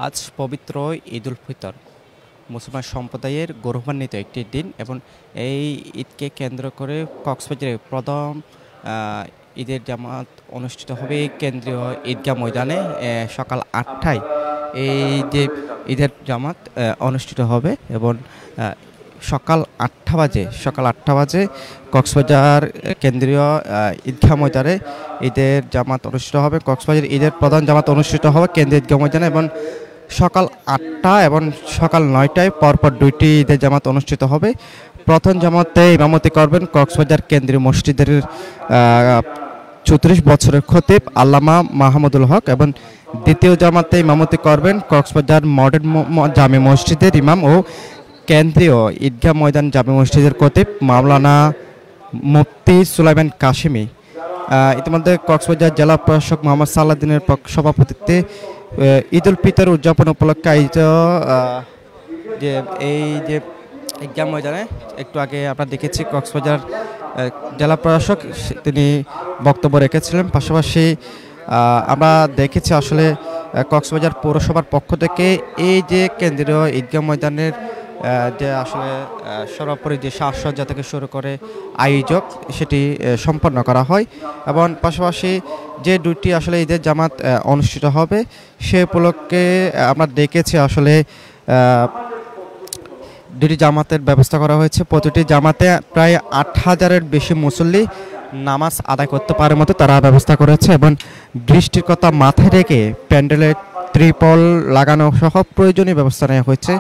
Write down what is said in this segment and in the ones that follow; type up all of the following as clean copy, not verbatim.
আজ পবিত্র ঈদুল ফিতর মুসলমান সম্প্রদায়ের গৌরবান্বিত একটি দিন এবং এই ঈদকে কেন্দ্র করে কক্সবাজারে প্রথম ঈদের জামাত অনুষ্ঠিত হবে কেন্দ্রীয় ঈদগাহ ময়দানে সকাল ৮টায় এই যে ঈদের জামাত অনুষ্ঠিত হবে এবং সকাল ৮টা বাজে কক্সবাজার কেন্দ্রীয় ঈদগাহ ময়দানে ঈদের জামাত অনুষ্ঠিত হবে। কক্সবাজার ঈদের প্রধান জামাত অনুষ্ঠিত হবে কেন্দ্রীয় ঈদগাহ ময়দানে এবং সকাল ৮টা এবং সকাল ৯টায় পরপর দুইটি ঈদের জামাত অনুষ্ঠিত হবে। প্রথম জামাতে ইমামতি করবেন কক্সবাজার কেন্দ্রীয় মসজিদের ৩৪ বছরের খতিব আল্লামা মাহমুদুল হক এবং দ্বিতীয় জামাতে ইমামতি করবেন কক্সবাজার মডার্ন জামে মসজিদের ইমাম ও কেন্দ্রীয় ঈদগাহ ময়দান জামে মসজিদের খতিব মাওলানা মুফতি সুলাইমান কাশিমি। ইতিমধ্যে কক্সবাজার জেলা প্রশাসক মোহাম্মদ সালাউদ্দিনের সভাপতিত্বে ঈদুল ফিতর উদযাপন উপলক্ষে আয়োজিত যে ঈদগাহ ময়দানে একটু আগে আমরা দেখেছি কক্সবাজার জেলা প্রশাসক তিনি বক্তব্য রেখেছিলেন। পাশাপাশি আমরা দেখেছি আসলে কক্সবাজার পৌরসভার পক্ষ থেকে এই যে কেন্দ্রীয় ঈদগাহ ময়দানের যে আসলে সর্বোপরি যে সাজসজ্জা থেকে শুরু করে আয়োজক সেটি সম্পন্ন করা হয় এবং পাশাপাশি যে দুটি আসলে ঈদের জামাত অনুষ্ঠিত হবে সে উপলক্ষে আমরা দেখেছি আসলে দুটি জামাতের ব্যবস্থা করা হয়েছে। প্রতিটি জামাতে প্রায় ৮,০০০-এর বেশি মুসল্লি নামাজ আদায় করতে পারার মতো তারা ব্যবস্থা করেছে এবং বৃষ্টির কথা মাথায় রেখে প্যান্ডেলে ত্রিপল লাগানো সহ প্রয়োজনীয় ব্যবস্থা নেওয়া হয়েছে।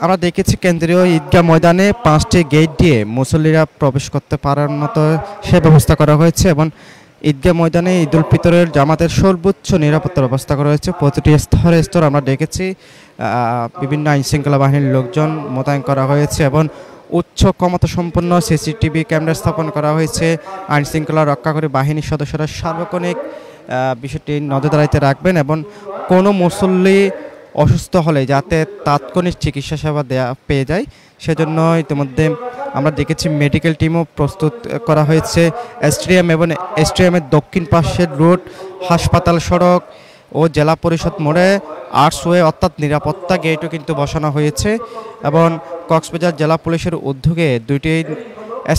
আমরা দেখেছি কেন্দ্রীয় ঈদগাহ ময়দানে 5টি গেট দিয়ে মুসল্লিরা প্রবেশ করতে পারার মতো সে ব্যবস্থা করা হয়েছে এবং ঈদগাহ ময়দানে ঈদুল ফিতরের জামাতের সর্বোচ্চ নিরাপত্তার ব্যবস্থা করা হয়েছে। প্রতিটি স্তরে আমরা দেখেছি বিভিন্ন আইনশৃঙ্খলা বাহিনীর লোকজন মোতায়েন করা হয়েছে এবং উচ্চ ক্ষমতা সম্পন্ন সিসিটিভি ক্যামেরা স্থাপন করা হয়েছে। আইনশৃঙ্খলা রক্ষাকারী বাহিনীর সদস্যরা সার্বক্ষণিক বিষয়টি নজরদারিতে রাখবেন এবং কোনো মুসল্লি অসুস্থ হলে যাতে তাৎক্ষণিক চিকিৎসা সেবা পেয়ে যায় সেজন্য ইতিমধ্যে আমরা দেখেছি মেডিকেল টিমও প্রস্তুত করা হয়েছে। স্টেডিয়াম এবং স্টেডিয়ামের দক্ষিণ পাশের রোড, হাসপাতাল সড়ক ও জেলা পরিষদ মোড়ে আর্টসওয়ে অর্থাৎ নিরাপত্তা গেটও কিন্তু বসানো হয়েছে এবং কক্সবাজার জেলা পুলিশের উদ্যোগে দুইটি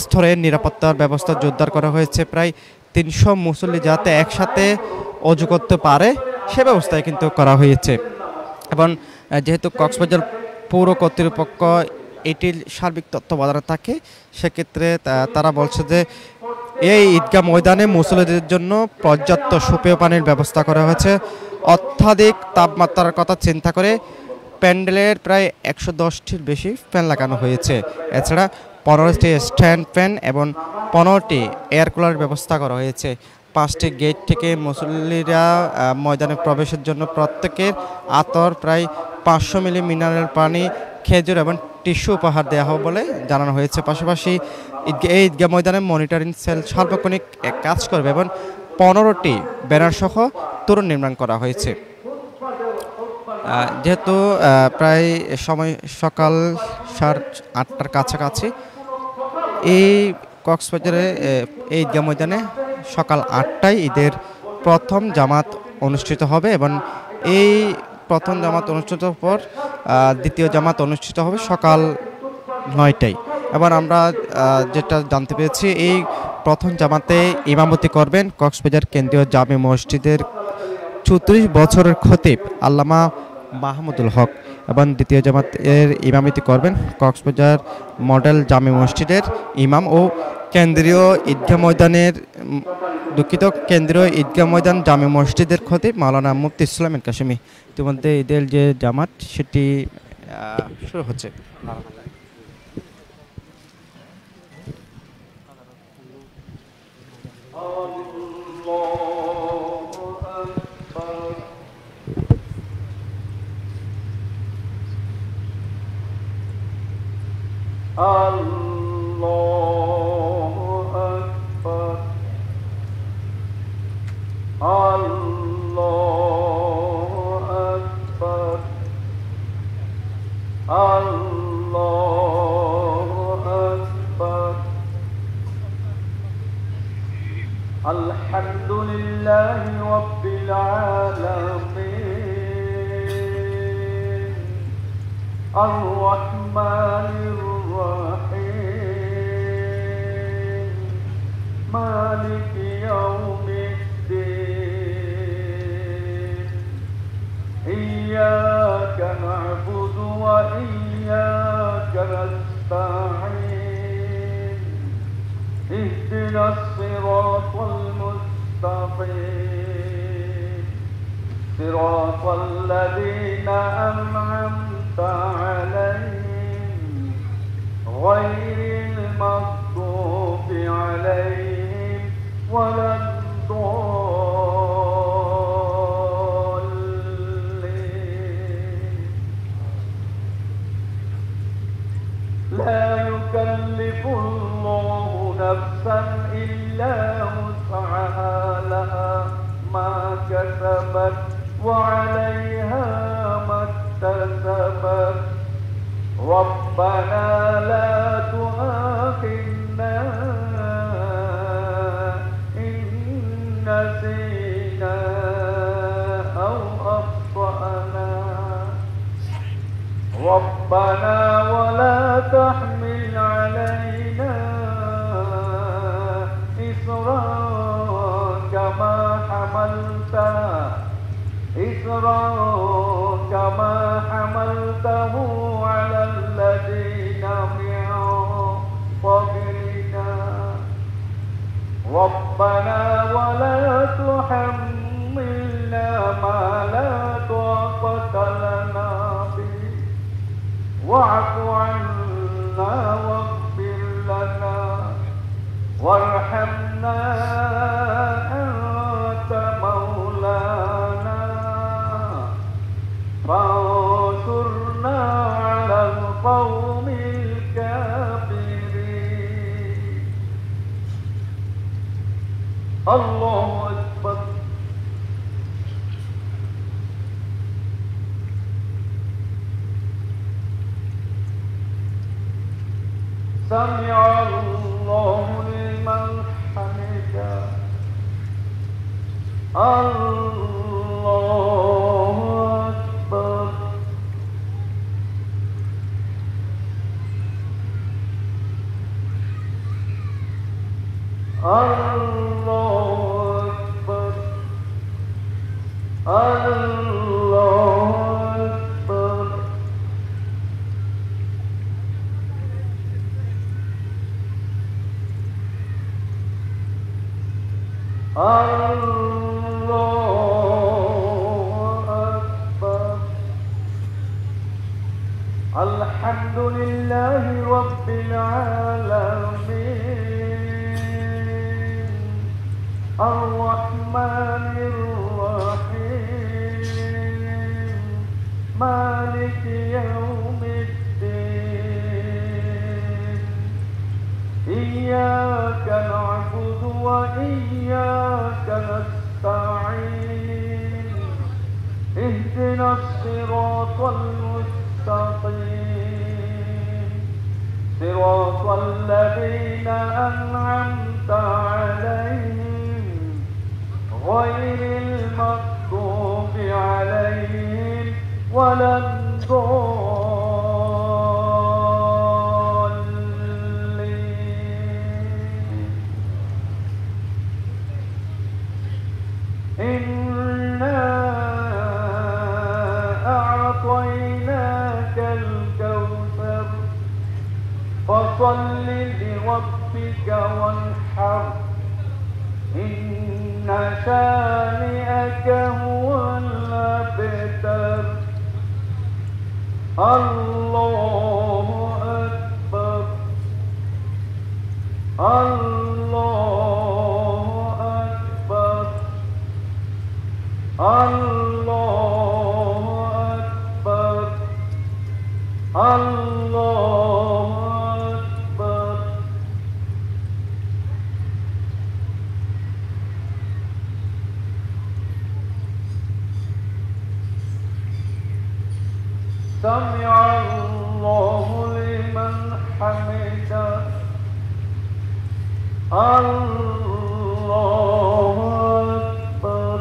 স্তরে নিরাপত্তার ব্যবস্থা জোরদার করা হয়েছে। প্রায় ৩০০ মুসল্লি যাতে একসাথে অজু করতে পারে সে ব্যবস্থায় কিন্তু করা হয়েছে এবং যেহেতু কক্সবাজার পৌর কর্তৃপক্ষ এটির সার্বিক তত্ত্বাবধানে থাকে সেক্ষেত্রে তারা বলছে যে এই ঈদগাহ ময়দানে মুসল্লিদের জন্য পর্যাপ্ত সুপেয় পানির ব্যবস্থা করা হয়েছে। অত্যাধিক তাপমাত্রার কথা চিন্তা করে প্যান্ডেলের প্রায় ১১০টির বেশি ফ্যান লাগানো হয়েছে। এছাড়া 15টি স্ট্যান্ড ফ্যান এবং 15টি এয়ার কুলার ব্যবস্থা করা হয়েছে। 5টি গেট থেকে মুসল্লিরা ময়দানে প্রবেশের জন্য প্রত্যেকের আতর প্রায় 500 মিলি মিনারেল পানি, খেজুর এবং টিস্যু উপহার দেওয়া হবে বলে জানানো হয়েছে। পাশাপাশি এই ঈদগাহ ময়দানে মনিটরিং সেল সার্বক্ষণিক কাজ করবে এবং 15টি ব্যানার সহ তোরণ নির্মাণ করা হয়েছে। যেহেতু প্রায় সময় সকাল 8টার কাছাকাছি এই কক্সবাজারে এই ঈদগাহ ময়দানে সকাল ৮টায় ঈদের প্রথম জামাত অনুষ্ঠিত হবে এবং এই প্রথম জামাত অনুষ্ঠিত পর দ্বিতীয় জামাত অনুষ্ঠিত হবে সকাল ৯টায়। এবার আমরা যেটা জানতে পেরেছি এই প্রথম জামাতে ইমামতি করবেন কক্সবাজার কেন্দ্রীয় জামে মসজিদের ৩৪ বছরের খতিব আল্লামা মাহমুদুল হক এবং দ্বিতীয় জামাতের ইমামতি করবেন কক্সবাজার মডেল জামে মসজিদের ইমাম ও কেন্দ্রীয় ঈদগাহ ময়দান জামে মসজিদের খতিব মাওলানা মুফতি সুলাইমান কাশিমি। ইতিমধ্যে ঈদের যে জামাত সেটি শুরু হচ্ছে। الحمد لله رب العالمين الرحمن الرحيم مالك يوم الدين إياك نعبد وإياك نستعين اهدنا الصراط المستقيم صراط الذين أنعمت عليهم غير المغضوب عليهم ولا الضالين. لا يكلف الله نفسا إلا وسعها لها ما كسبت وعليها ما اكتسبت ربنا لا تؤاخذنا إن نسينا أو أخطأنا ربنا ولا تحمل علينا إصرا كما حملته على الذين من قبلنا ربنا ولا تحملنا ما لا طاقة لنا به واعف عنا واغفر لنا وارحمنا أنت مولانا فانصرنا على القوم الكافرين. الله أكبر. سمع الله لمن حمده. الله أكبر. الله أكبر. الله أكبر. الله أكبر. الحمد لله رب العالمين الرحمن الرحيم مالك يوم الدين إياك نعبد وإياك نستعين اهدنا الصراط المستقيم صراط الذين أنعمت عليهم غير المغضوب عليهم ولا الضالين. إنا أعطيناك الكوثر فصل لربك وانحر إن شانئك هو الأبتر. الله أكبر. الله أكبر. الله أكبر. الله أكبر. سمع الله لمن حمده. الله أكبر.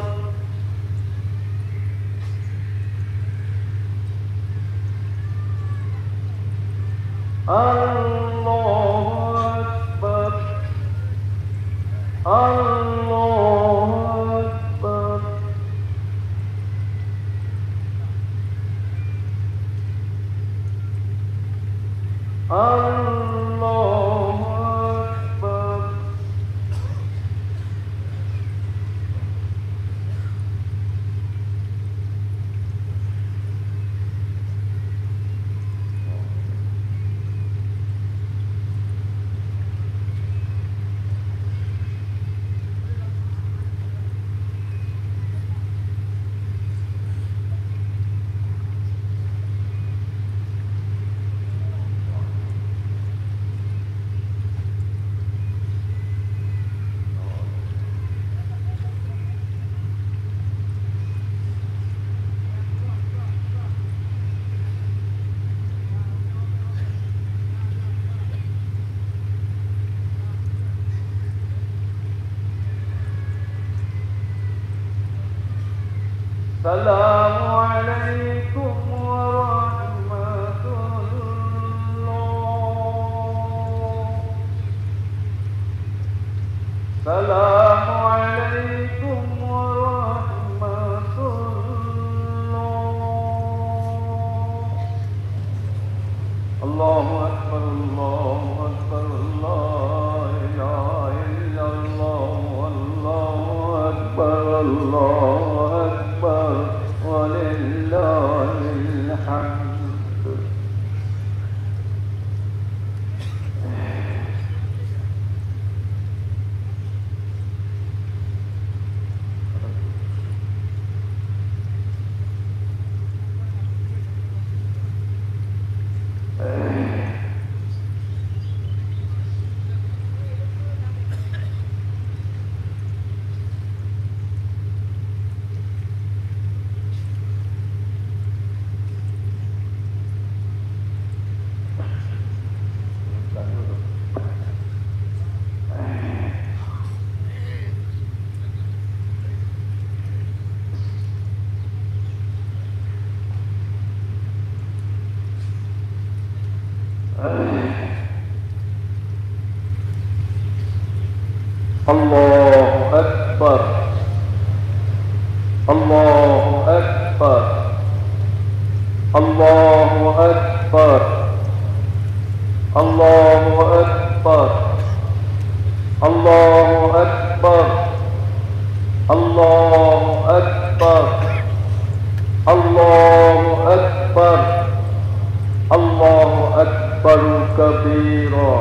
السلام عليكم ورحمة الله. السلام عليكم ورحمة الله. الله أكبر الله أكبر لا إله إلا الله والله أكبر الله أكبر ولله الحمد. الله أكبر الله أكبر الله أكبر الله أكبر الله أكبر الله أكبر الله أكبر الله أكبر كبيرا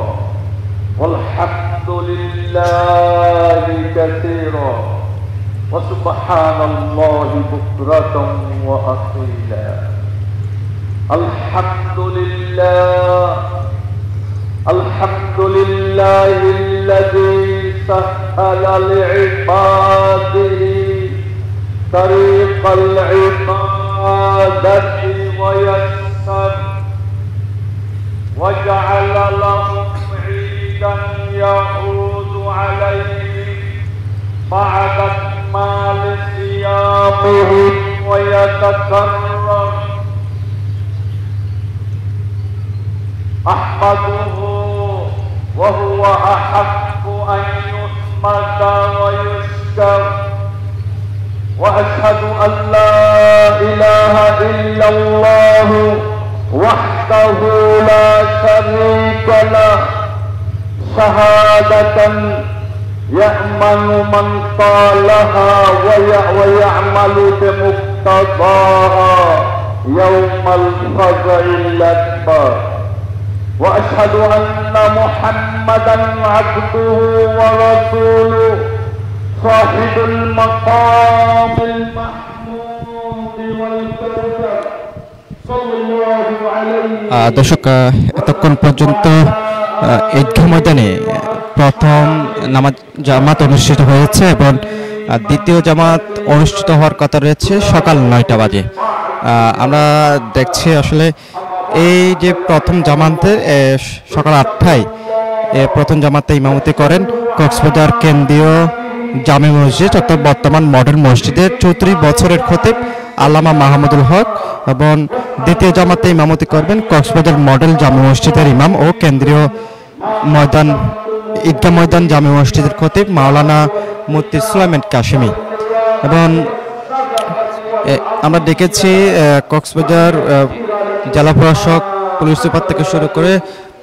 والحمد لله كثيرا وسبحان الله بكرة وأصيلا. الحمد لله الحمد لله الذي سهل لعباده طريق العبادة ويسر وجعل لهم عيدا يعود عليهم بعد اكمال صيامهم ويتكرر. أحمده وهو أحق أن يحمد ويشكر، وأشهد أن لا إله إلا الله وحده لا شريك له شهادة يأمن من قالها ويعمل بمقتضاها يوم الفزع الأكبر. وأشهد أن محمدا عبده ورسوله صاحب المقام المحمود والكوثر صلى الله عليه. দর্শক, এতক্ষণ পর্যন্ত ঈদগাহ ময়দানে প্রথম নামাজ জামাত অনুষ্ঠিত হয়েছে এবং দ্বিতীয় জামাত অনুষ্ঠিত হওয়ার কথা রয়েছে সকাল 9টা বাজে। আমরা দেখছি আসলে এই যে প্রথম জামাতে সকাল 8টায় প্রথম জামাতে ইমামতি করেন কক্সবাজার কেন্দ্রীয় জামে মসজিদ অর্থাৎ বর্তমান মডেল মসজিদের 34 বছরের খতিব আল্লামা মাহমুদুল হক এবং দ্বিতীয় জামাতে ইমামতি করবেন কক্সবাজার মডেল জামে মসজিদের ইমাম ও কেন্দ্রীয় ময়দান ঈদগাহ ময়দান জামে মসজিদের খতিব মাওলানা মুফতি সুলাইমান কাশেমি। এবং আমরা দেখেছি কক্সবাজার জেলা প্রশাসক, পুলিশ সুপার থেকে শুরু করে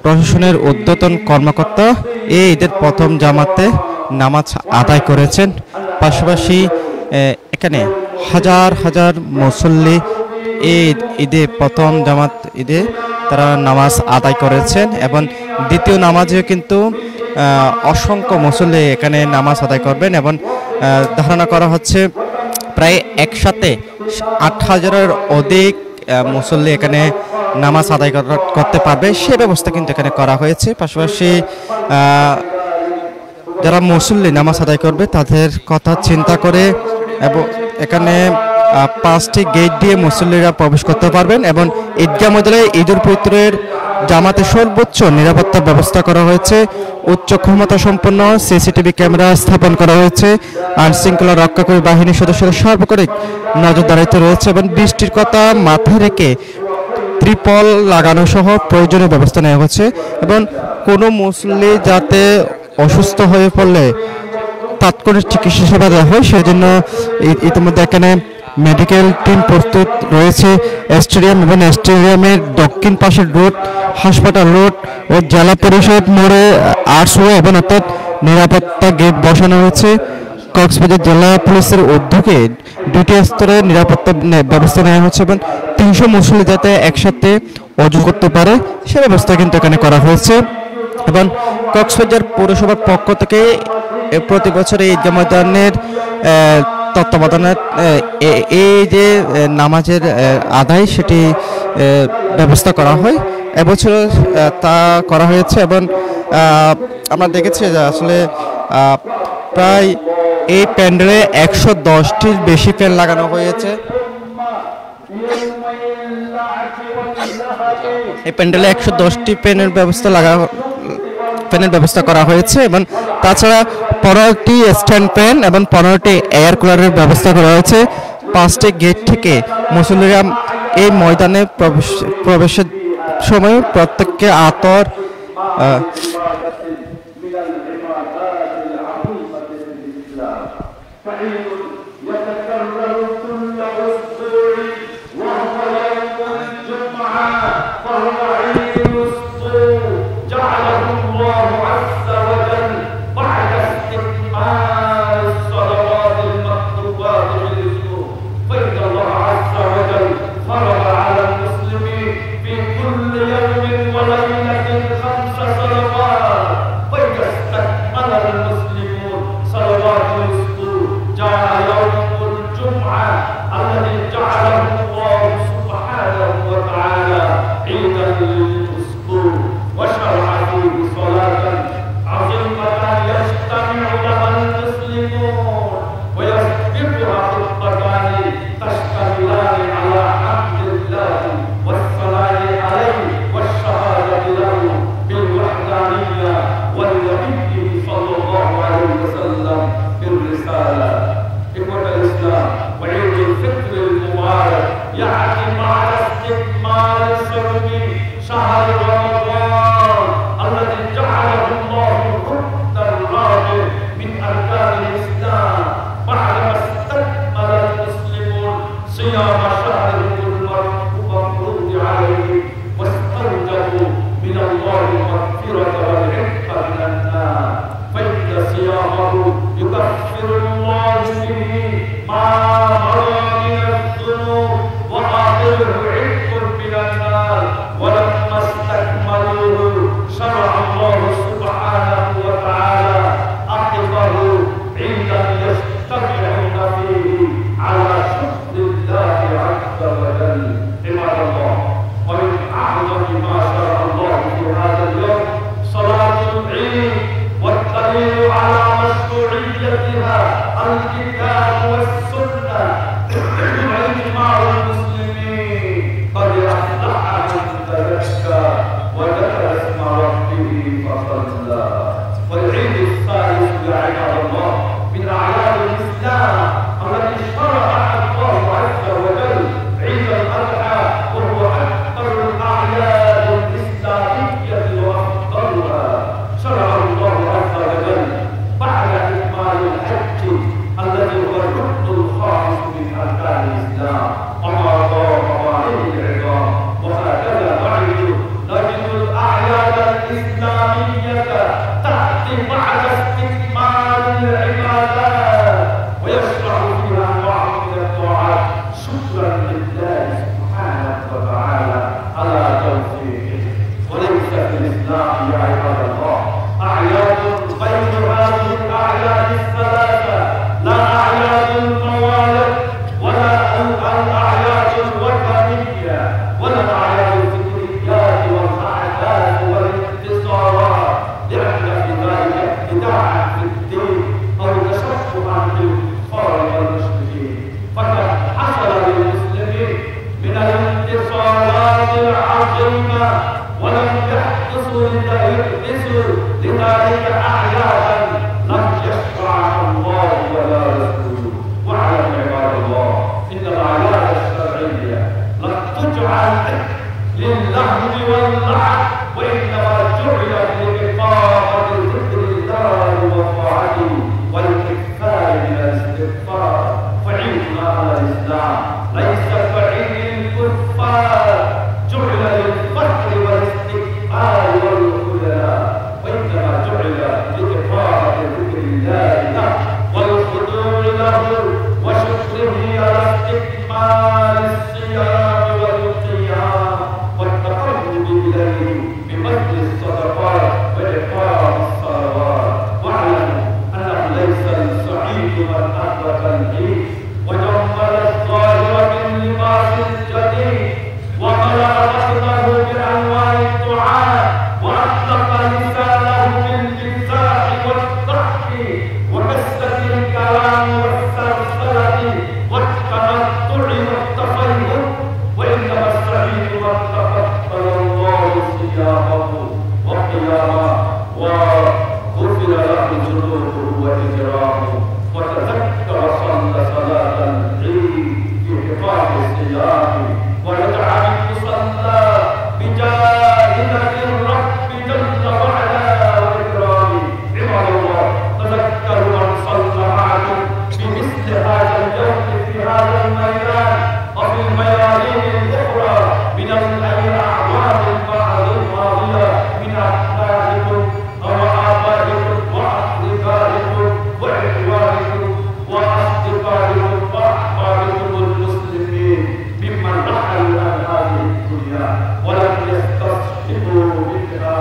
প্রশাসনের ঊর্ধ্বতন কর্মকর্তা এই ঈদের প্রথম জামাতে নামাজ আদায় করেছেন। পাশাপাশি এখানে হাজার হাজার মুসল্লি ঈদে প্রথম জামাত ঈদে তারা নামাজ আদায় করেছেন এবং দ্বিতীয় নামাজেও কিন্তু অসংখ্য মুসল্লি এখানে নামাজ আদায় করবেন এবং ধারণা করা হচ্ছে প্রায় একসাথে 8,000-এর অধিক মুসল্লি এখানে নামাজ আদায় করতে পারবে, সে ব্যবস্থা কিন্তু এখানে করা হয়েছে। পাশাপাশি যারা মুসল্লি নামাজ আদায় করবে তাদের কথা চিন্তা করে এবং এখানে 5টি গেট দিয়ে মুসল্লিরা প্রবেশ করতে পারবেন এবং ঈদগাহ ময়দানে ঈদুল ফিতরের জামাতে সর্বোচ্চ নিরাপত্তার ব্যবস্থা করা হয়েছে। উচ্চ ক্ষমতা সম্পন্ন সিসিটিভি ক্যামেরা স্থাপন করা হয়েছে। আইন শৃঙ্খলা রক্ষাকারী বাহিনীর সদস্যরা সার্বক্ষণিক নজরদারিতে রয়েছে এবং বৃষ্টির কথা মাথায় রেখে ত্রিপল লাগানো সহ প্রয়োজনীয় ব্যবস্থা নেওয়া হচ্ছে এবং কোনো মুসল্লি যাতে অসুস্থ হয়ে পড়লে তাৎক্ষণিক চিকিৎসা সেবা দেওয়া হয় সেজন্য ইতিমধ্যে এখানে মেডিকেল টিম প্রস্তুত রয়েছে। স্টেডিয়াম এবং স্টেডিয়ামের দক্ষিণ পাশের রোড, হাসপাতাল রোড ও জেলা পরিষদ মোড়ে আর্টসওয়ে এবং অর্থাৎ নিরাপত্তা গেট বসানো হয়েছে। কক্সবাজার জেলা পুলিশের উদ্যোগে 2টি স্তরে নিরাপত্তা ব্যবস্থা নেওয়া হচ্ছে এবং 300 মুসল্লি যাতে একসাথে অজু করতে পারে সে ব্যবস্থা কিন্তু এখানে করা হয়েছে। এবং কক্সবাজার পৌরসভার পক্ষ থেকে প্রতি বছর এই ঈদগাহ ময়দানের তত্ত্বাবধানে এই যে নামাজের আদায় সেটি ব্যবস্থা ককরা হয়, এবছর তা করা হয়েছে। এবং আমরা দেখেছি যে আসলে প্রায় এই প্যান্ডেলে 110টির বেশি ফ্যান লাগানো হয়েছে। এই প্যান্ডেলে 110টি ফ্যানের ব্যবস্থা করা হয়েছে এবং তাছাড়া 15টি স্ট্যান্ড ফ্যান এবং 15টি এয়ার কুলারের ব্যবস্থা করা হয়েছে। 5টি গেট থেকে মুসল্লিরা এই ময়দানে প্রবেশের সময় প্রত্যেককে আতর الذي شرع الله عز وجل عيد الأضحى وهو على الفكريات والعادات والانتصارات لأن في ذلك ابتداعا في الدين أو تشبها بالكفار والمشركين. فقد حصل للمسلمين من الانتصارات العظيمة ولم يحدثوا لذلك أعيادا لم يشرعها الله ولا رسوله. واعلم عباد الله إن الأعياد الشرعية لم تجعل للهو واللعب، وإنما جعلت لإقامة ذكر الله وطاعته والإكثار من الاستغفار. فعيدنا على الإسلام ليس كعيد الكفار جعل للفخر والاستكبار والخذلان، وإنما جعل لإقامة ذكر الله له والخضوع له وشكره على استكمال الصيام والقيام والتقرب إليه ببذل الصدقات وإقام الصلوات. واعلموا أنه ليس السعيد من أدرك العيد وجمل الظاهر باللباس الجديد وملأ بطنه بأنواع الدعاء وأطلق لسانه بالجزاء والضحك وكسرة الكلام والسلسلة والتمتع والتفيهق، وإنما السعيد من تقبل الله صيامه وقيامه وغفر له ذنوبه وإجرامه وتذكر صلى صلاة العيد في حفاظ الصيام ويدعى المصلى بجاهدة الرب جل وعلا وإكرامه. عباد الله تذكروا من صلى معكم بمثل هذا اليوم في هذا الميدان وفي الميادين الأخرى من الأعوام الماضية من أبنائكم أو آبائكم وأقربائكم وإخوانكم وأصدقائكم وأحبابكم المسلمين ممن رحلوا عن هذه الدنيا ولم يستصحبوا منها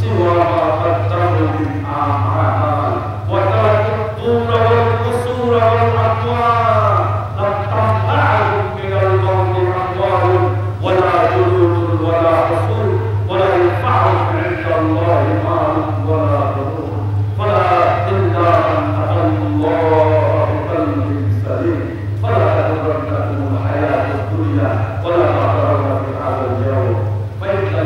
سوى ما قدموا من أعمال وتركوا الطور والقصور والأطوار. لم تمنعهم من الموت أموال ولا جلود ولا حصول ولا ينفعهم عند الله مال ولا بنون، فلا إلا من أتى الله بقلب سليم. فلا تغرنكم الحياة الدنيا ولا تغرن في هذا اليوم، فإن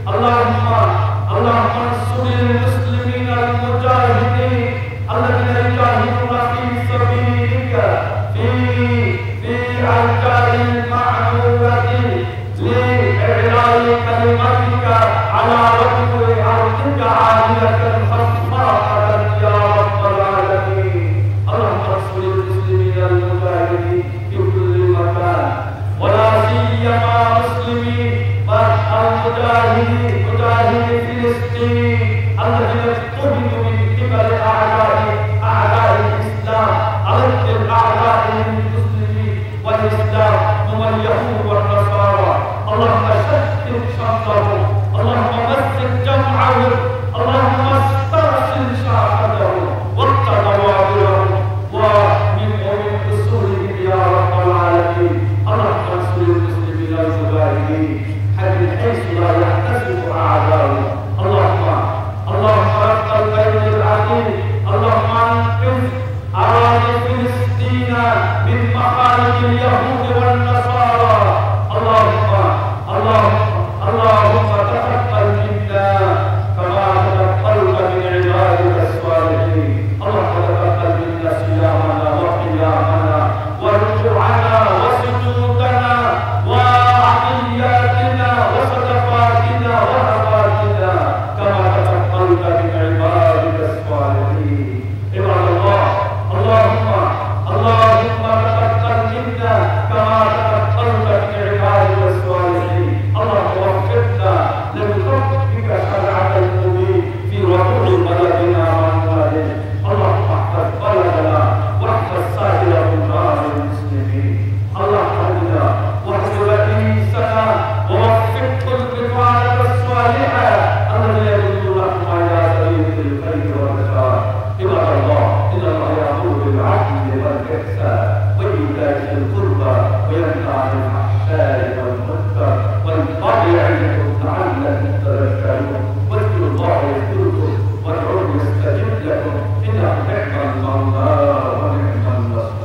اللهم انصر المسلمين المجاهدين الذين يجاهدون في سبيلك في الأركان المعمورة لإعلاء كلمتك على وجه أرضك عالية خصباء يا رب العالمين. اللهم انصر المسلمين المجاهدين في كل مكان، ولا سيما مسلمين المجاهدين مجاهدي فلسطين الذين اضطهدوا من قبل أعداء الإسلام على أعداء المسلمين والإسلام هم اليهود والنصارى. اللهم شتت شملهم، اللهم مسك جمعهم، اللهم استرسل شعبهم واقطع ضوابرهم ومن أصولهم يا رب العالمين. اللهم انصر المسلمين المجاهدين حيث لا يحتسب أعداؤهم. اللهم رب البيت العتيق، اللهم انقذ أراضي فلسطين من مخالف اليهود والنصارى. اللهم تقبل منا كما تقبلت من عبادك الصالحين. اللهم تقبل منا صيامنا وقيامنا وركوعنا وسجودنا وعطياتنا وصدقاتنا وهباتنا كما تقبلت من عبادك الصالحين. عباد الله، اللهم تقبل منا كما تقبلت من عبادك الصالحين. اللهم وفقنا لنطبق شرعك المبين في وقوع بلدنا واموالنا. اللهم احفظ بلدنا واحفظ سائر بلدان المسلمين. اللهم اهدنا واهد رئيسنا ووفقه البطانه الصالحه الذين يدلونهم على سبيل الخير والرشاد. عباد الله، ان الله يامر بالعدل والاحسان وايتاء ذي القربى وينهى عن الفحشاء والمنكر والبغي يعظكم لعلكم تذكرون. واذكروا الله يذكركم وادعوه يستجب لكم انه نعم المولى ونعم النصير.